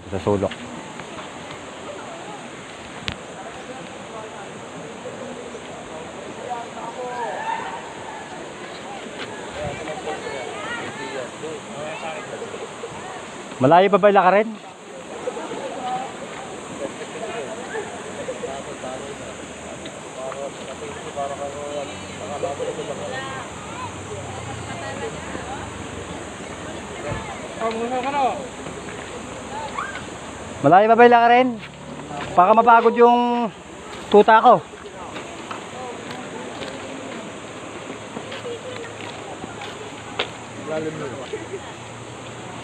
sa sulok. Malayo pa ba lakarin? Malayo pa ba lakarin? Baka mapagod yung tuta ko.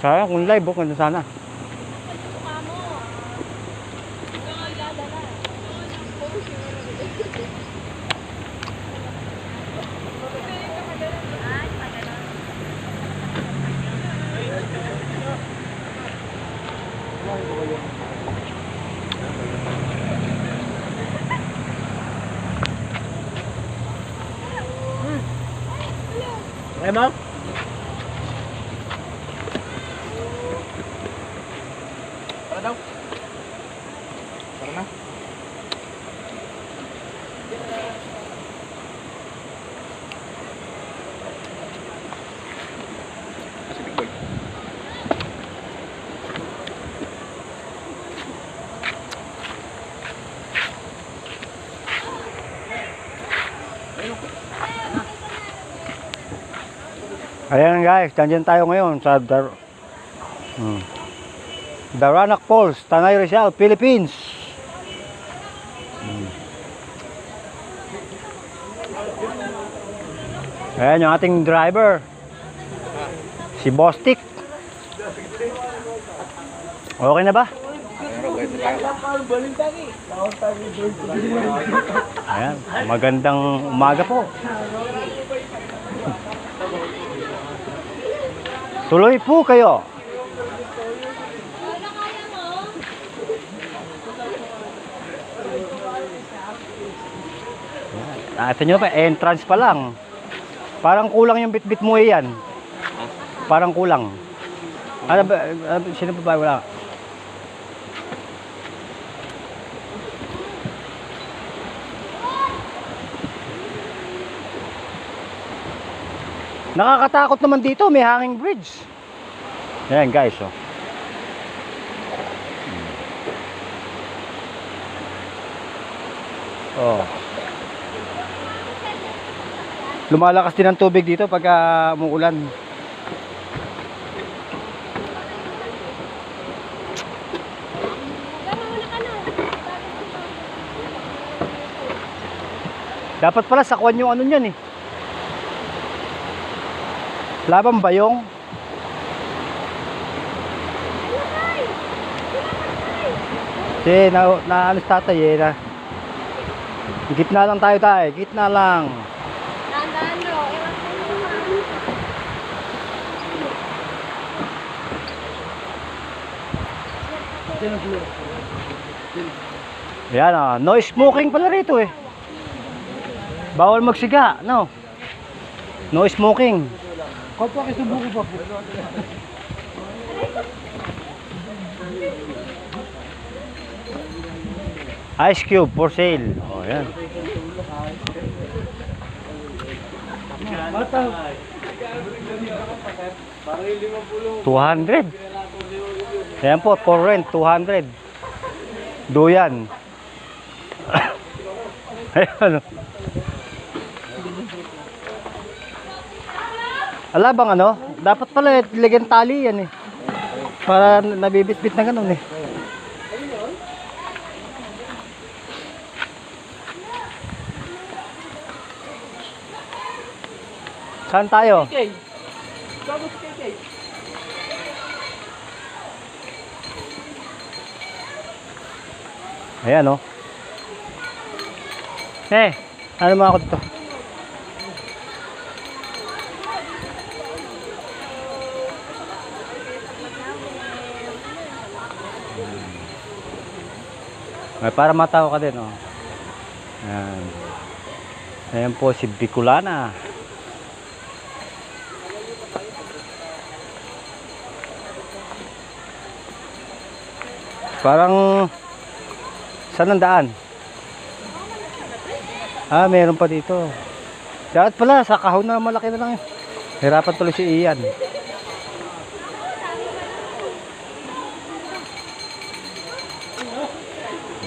Sayang kung live, kung sana. Eh, ma'am? Tara daw. Tara na. Pacific Boy. Ayan guys, dyan tayo ngayon sa Daranac Falls, Tanay Rizal, Philippines. Ayan yung ating driver, si Bostik. Okay na ba? Ayan, magandang umaga po. Tuloy po kayo. Ito nyo pa, entrance pa lang. Parang kulang yung bit-bit mo yan. Parang kulang. Ano ba, sino pa ba? Wala. Nakakatakot naman dito, may hanging bridge. Ayan guys, oh. Oh. Lumalakas din ang tubig dito pag umuulan. Dapat pala sakwan yung ano niyan eh. Labang bayong. Kasi na alis tatay eh na. Gitna lang tayo tayo, gitna lang. Yan ah, no smoking pala rito eh. Bawal magsiga, no? No smoking. Kapwa kisubuko pa po. Ice cube for sale. Oh, yan. Bata. 200. Ayan po, for rent, 200. Duyan. Ayan. Ala bang ano? Dapat pala ilagyan tali yan eh. Para nabibitbit na ganun eh. Saan tayo? Ayan oh. Ano mga ako dito? Para matawa ka din oh. Ayan. Ayan po si Bicolana. Parang saan ang daan? Ah, meron pa dito. Dapat pala sa kahon na malaki na lang yun. Hirapan tuloy si Ian.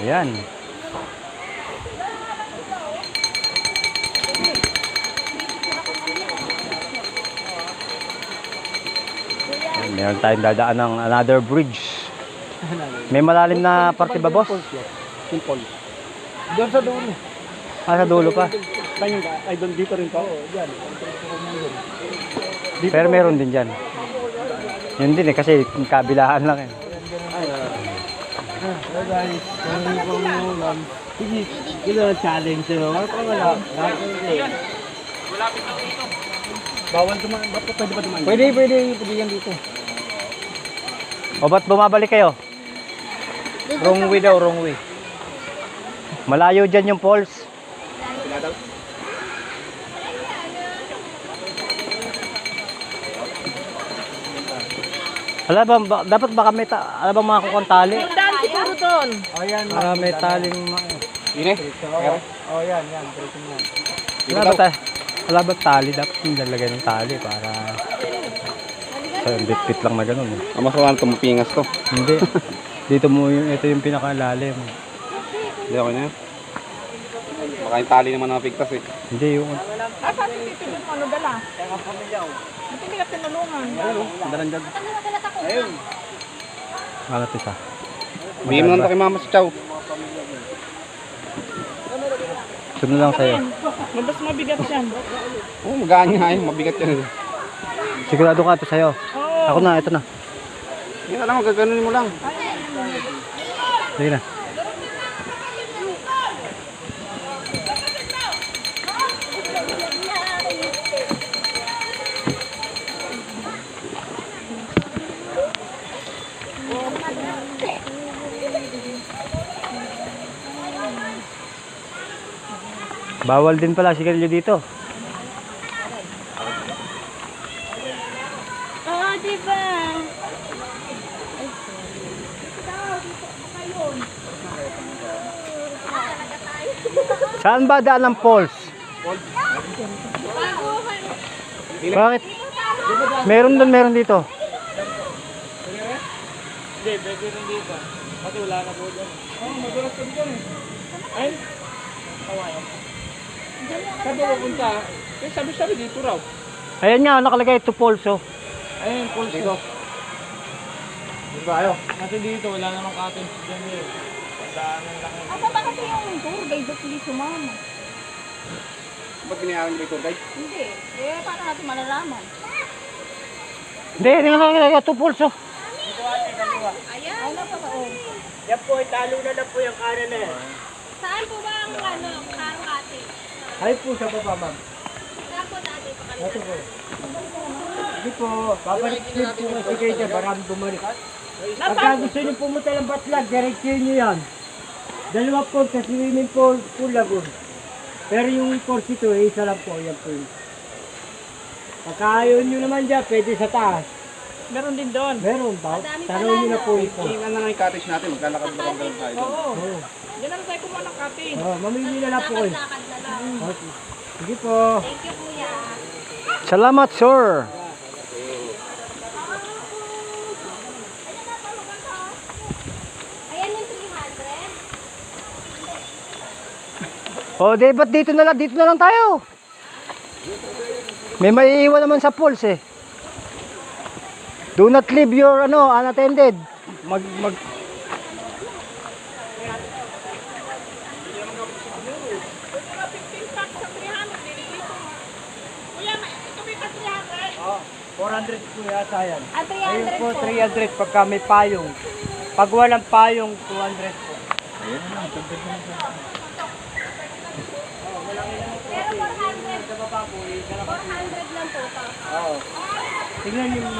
Ayan. Meron tayong dadaan ng another bridge. May malalim na parte ba, boss? Simple. Doon sa dulo. Ah, sa dulo pa. Saan yung ay doon dito rin pa? Oo, yan. Pero meron din dyan. Yun din eh, kasi kabilaan lang eh. Hello guys, kami po yung ito challenge wala pa wala. Bawal dumaan, pwede ba dumaan? Pwede yan dito. O ba't bumabalik kayo? Wrong way daw, wrong way. Malayo dyan yung falls. Alam ba, dapat baka may alam ba mga kukontali? Daan siguro doon. Oh yan. Para may taling Ini? Oh yan, breaking yan. wala ba tali? Dapat yung lalagay ng tali para sa bit-bit lang na ganun. Eh. Mas wala ito mapingas to. Hindi. Dito mo yung, ito yung pinakalalim. Hindi ako na yan. Baka yung tali naman nakapigtas eh. Hindi yung... Ah, pati dito doon ano dala? Ba't hindi ka tinulungan? Dalan dyan. Ayun. Alat isa. Bigyan mo lang ito kay Mama sa Chow. Sunod lang sa'yo. Mabas mabigat yan. Oo, magaan nga eh. Mabigat yan. Sigurado ka ito sa'yo. Oo. Ako na, ito na. Yan lang, gaganunin mo lang. Sige na. Bawal din pala sigarilyo dito. Oo, diba? Saan ba daan ng falls? Bakit? Meron dito. Hindi, pwede rin dito. Kasi wala na po dyan. Oo, madulas ka dyan eh. Ayun. Kawayo. Saan ba pupunta? Eh, sabi dito raw. Ayan nga, nakalagay ito falls oh. Ayun, pulse dito. Dito tayo. Kasi dito, wala namang cottage dyan eh. Daanan lang. Asa ba kasi yung tour guide at hindi sumama? Ba't binayaran mo tour guide? Hindi. Eh, paano natin malalaman? Hindi, nakalagay ito falls oh. Ayan. Ano pa ba? Oh. Yan po, talo na lang po yung kanan na yan. Saan po ba ang karong cottage? Ay po sa baba, ma'am. Saan po dati pa kanina? Ito po. Hindi po, babalik din po kasi kayo dyan, marami bumalik. Pagka gusto nyo pumunta ng Batlag, direksyon nyo yan. Dalawa po sa swimming pool, pool lagoon. Pero yung course ito, isa lang po, yan po yun. Pagka ayaw nyo naman dyan, pwede sa taas. Meron din doon. Meron ba? Tanong nyo na po ito. Tingnan na nga yung cottage natin, maglalakad-lakad tayo. Oo. Oo. Diyan lang tayo kumuha ng cottage. Mamili na lang po kayo. Lakad na lang. Okay. Sige po. Thank you, kuya. Salamat, sir. Ayan yung 300. O, di ba't dito na lang tayo? May maiiwan naman sa falls eh. Do not leave your unattended. Kuya, ito may pa 300. 400 po yata yan. Ah, 300 Ayun po, po. 300 pagka may payong. Pag walang payong, 200 po. Pero 400. 400 lang po. Oo. Tingnan niyo, ma'am.